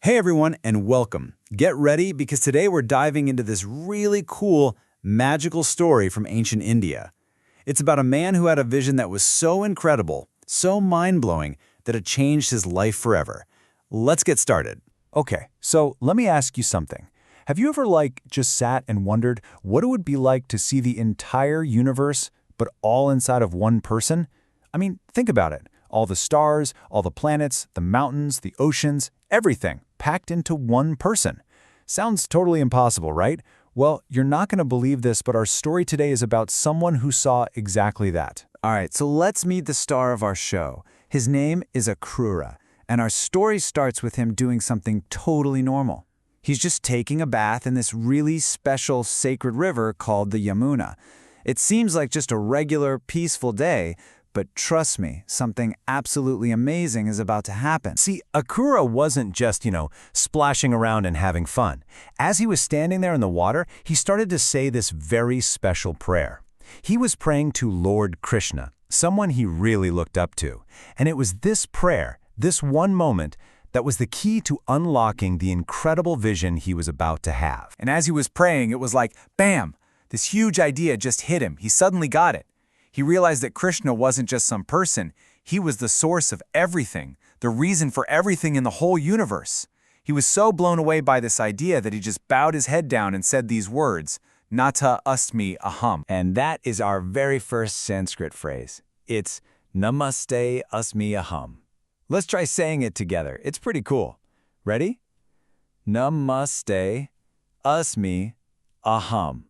Hey everyone, and welcome. Get ready because today we're diving into this really cool, magical story from ancient India. It's about a man who had a vision that was so incredible, so mind-blowing, that it changed his life forever. Let's get started. Okay, so let me ask you something. Have you ever just sat and wondered what it would be like to see the entire universe, but all inside of one person? I mean, think about it. All the stars, all the planets, the mountains, the oceans, everything packed into one person. Sounds totally impossible, right? Well, you're not going to believe this, but our story today is about someone who saw exactly that. All right, so let's meet the star of our show. His name is Akru, and our story starts with him doing something totally normal. He's just taking a bath in this really special sacred river called the Yamuna. It seems like just a regular, peaceful day, but trust me, something absolutely amazing is about to happen. See, Akru wasn't just, splashing around and having fun. As he was standing there in the water, he started to say this very special prayer. He was praying to Lord Krishna, someone he really looked up to. And it was this prayer, this one moment, that was the key to unlocking the incredible vision he was about to have. And as he was praying, it was like, bam! This huge idea just hit him. He suddenly got it. He realized that Krishna wasn't just some person. He was the source of everything, the reason for everything in the whole universe. He was so blown away by this idea that he just bowed his head down and said these words, Nata Asmi Aham. And that is our very first Sanskrit phrase. It's Namaste Asmi Aham. Let's try saying it together. It's pretty cool. Ready? Namaste Asmi Aham.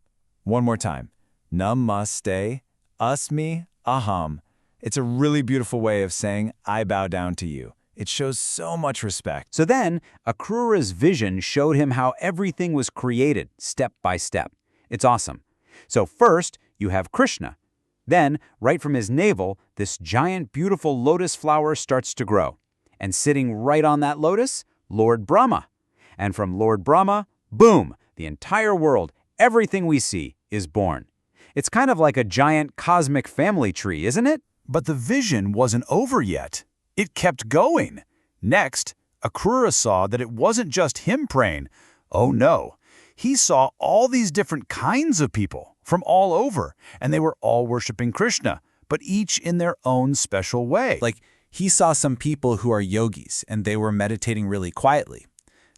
One more time. Namaste Asmi Aham. It's a really beautiful way of saying, I bow down to you. It shows so much respect. So then, Akru's vision showed him how everything was created, step by step. It's awesome. So first, you have Krishna. Then, right from his navel, this giant, beautiful lotus flower starts to grow. And sitting right on that lotus, Lord Brahma. And from Lord Brahma, boom, the entire world, everything we see, is born. It's kind of like a giant cosmic family tree, isn't it? But the vision wasn't over yet. It kept going. Next, Akru saw that it wasn't just him praying. Oh no, he saw all these different kinds of people from all over, and they were all worshiping Krishna, but each in their own special way. Like, he saw some people who are yogis, and they were meditating really quietly.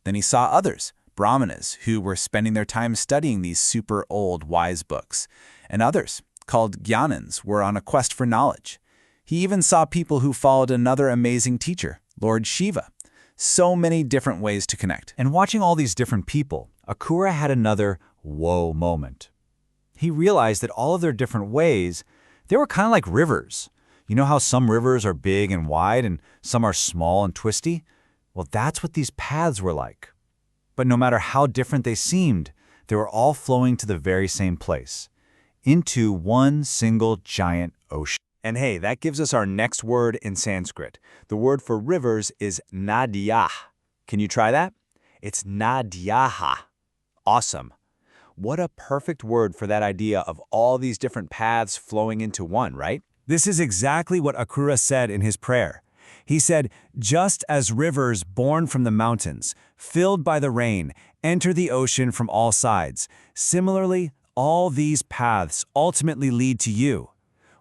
Then he saw others, brahmanas, who were spending their time studying these super old wise books. And others, called Jnanins, were on a quest for knowledge. He even saw people who followed another amazing teacher, Lord Shiva. So many different ways to connect. And watching all these different people, Akru had another whoa moment. He realized that all of their different ways, they were kind of like rivers. You know how some rivers are big and wide and some are small and twisty? Well, that's what these paths were like. But no matter how different they seemed, they were all flowing to the very same place, into one single giant ocean. And hey, that gives us our next word in Sanskrit. The word for rivers is nadyah. Can you try that? It's nadyaha. Awesome. What a perfect word for that idea of all these different paths flowing into one, right? This is exactly what Akru said in his prayer. He said, just as rivers born from the mountains, filled by the rain, enter the ocean from all sides, similarly, all these paths ultimately lead to you.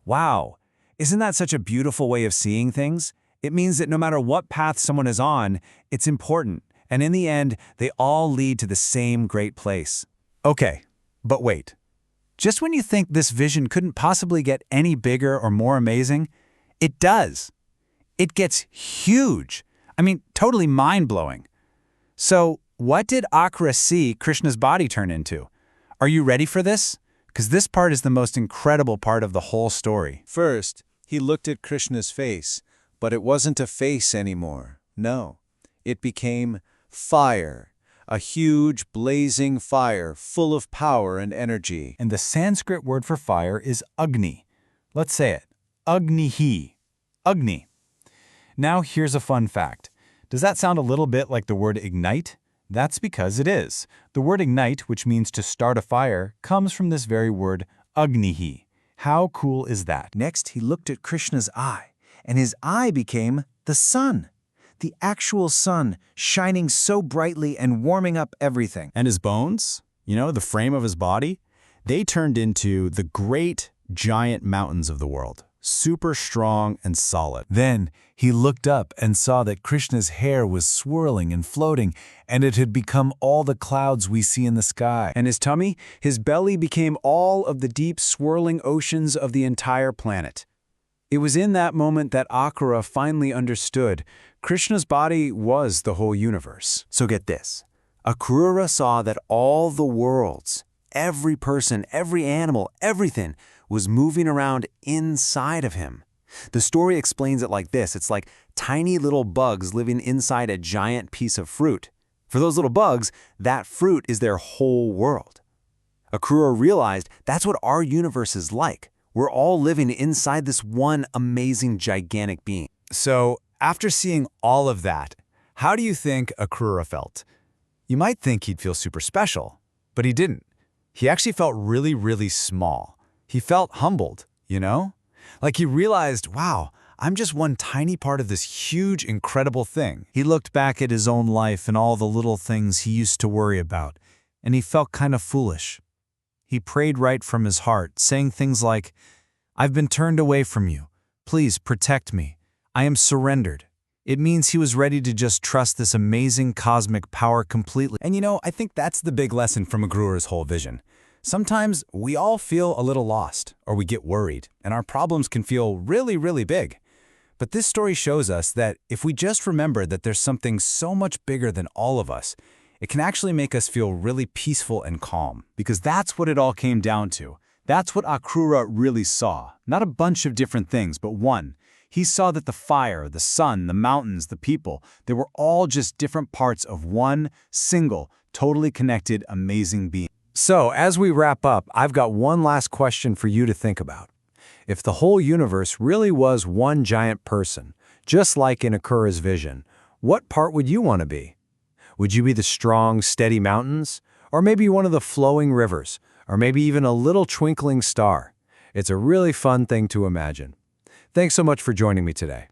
Wow, isn't that such a beautiful way of seeing things? It means that no matter what path someone is on, it's important, and in the end, they all lead to the same great place. Okay, but wait. Just when you think this vision couldn't possibly get any bigger or more amazing, it does. It gets huge. I mean, totally mind-blowing. So, what did Akru see Krishna's body turn into? Are you ready for this? Because this part is the most incredible part of the whole story. First, he looked at Krishna's face, but it wasn't a face anymore. No, it became fire, a huge blazing fire full of power and energy. And the Sanskrit word for fire is Agni. Let's say it. Agnihi. Agni. Now here's a fun fact. Does that sound a little bit like the word ignite? That's because it is. The word ignite, which means to start a fire, comes from this very word, agnihi. How cool is that? Next, he looked at Krishna's eye, and his eye became the sun. the actual sun, shining so brightly and warming up everything. And his bones, the frame of his body, they turned into the great giant mountains of the world, super strong and solid. Then he looked up and saw that Krishna's hair was swirling and floating, and it had become all the clouds we see in the sky. And his tummy, his belly became all of the deep swirling oceans of the entire planet. It was in that moment that Akru finally understood Krishna's body was the whole universe. So get this. Akru saw that all the worlds, every person, every animal, everything was moving around inside of him. The story explains it like this. It's like tiny little bugs living inside a giant piece of fruit. For those little bugs, that fruit is their whole world. Akru realized that's what our universe is like. We're all living inside this one amazing, gigantic being. So, after seeing all of that, how do you think Akru felt? You might think he'd feel super special, but he didn't. He actually felt really, really small. He felt humbled, Like he realized, wow, I'm just one tiny part of this huge, incredible thing. He looked back at his own life and all the little things he used to worry about, and he felt kind of foolish. He prayed right from his heart, saying things like, I've been turned away from you. Please protect me. I am surrendered. It means he was ready to just trust this amazing cosmic power completely. And I think that's the big lesson from Akru's whole vision. Sometimes we all feel a little lost, or we get worried, and our problems can feel really, really big. But this story shows us that if we just remember that there's something so much bigger than all of us, it can actually make us feel really peaceful and calm. Because that's what it all came down to. That's what Akru really saw. Not a bunch of different things, but one. He saw that the fire, the sun, the mountains, the people, they were all just different parts of one single, totally connected, amazing being. So, as we wrap up, I've got one last question for you to think about. If the whole universe really was one giant person, just like in Akru's vision, what part would you want to be? Would you be the strong, steady mountains? Or maybe one of the flowing rivers? Or maybe even a little twinkling star? It's a really fun thing to imagine. Thanks so much for joining me today.